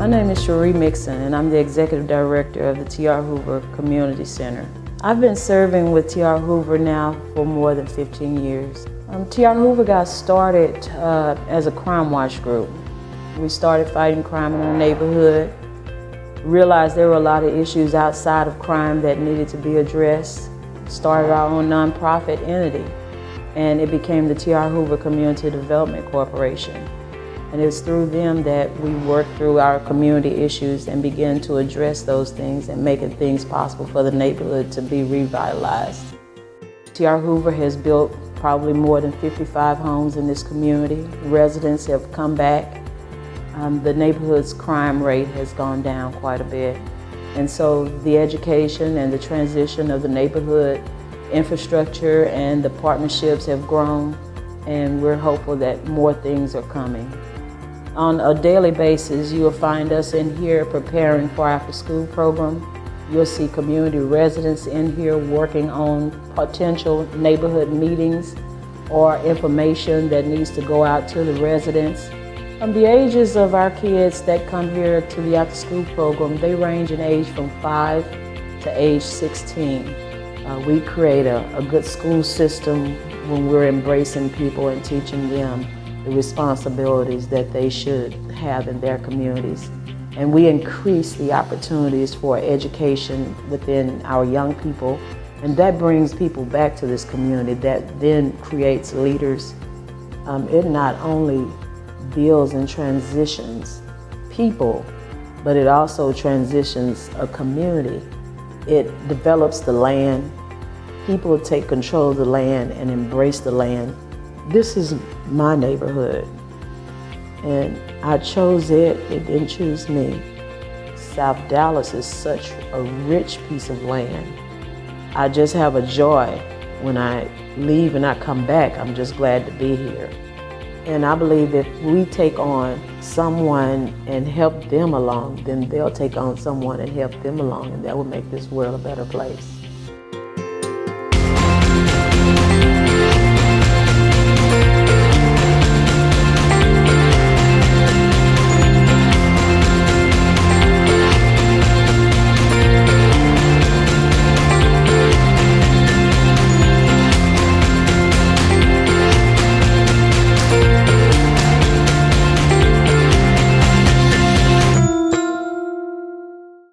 My name is Cherie Mixon, and I'm the Executive Director of the T.R. Hoover Community Center. I've been serving with T.R. Hoover now for more than 15 years. T.R. Hoover got started as a crime watch group. We started fighting crime in our neighborhood, realized there were a lot of issues outside of crime that needed to be addressed, started our own nonprofit entity, and it became the T.R. Hoover Community Development Corporation. And it was through them that we worked through our community issues and began to address those things and making things possible for the neighborhood to be revitalized. T.R. Hoover has built probably more than 55 homes in this community. Residents have come back. The neighborhood's crime rate has gone down quite a bit. And so the education and the transition of the neighborhood infrastructure and the partnerships have grown, and we're hopeful that more things are coming. On a daily basis, you will find us in here preparing for our after-school program. You'll see community residents in here working on potential neighborhood meetings or information that needs to go out to the residents. The ages of our kids that come here to the after-school program, they range in age from 5 to age 16. We create a good school system when we're embracing people and teaching them the responsibilities that they should have in their communities. And we increase the opportunities for education within our young people, and that brings people back to this community that then creates leaders. It not only builds and transitions people, but it also transitions a community. It develops the land. People take control of the land and embrace the land. This is my neighborhood, and I chose it. It didn't choose me. South Dallas is such a rich piece of land. I just have a joy when I leave and I come back. I'm just glad to be here. And I believe if we take on someone and help them along, then they'll take on someone and help them along, and that will make this world a better place.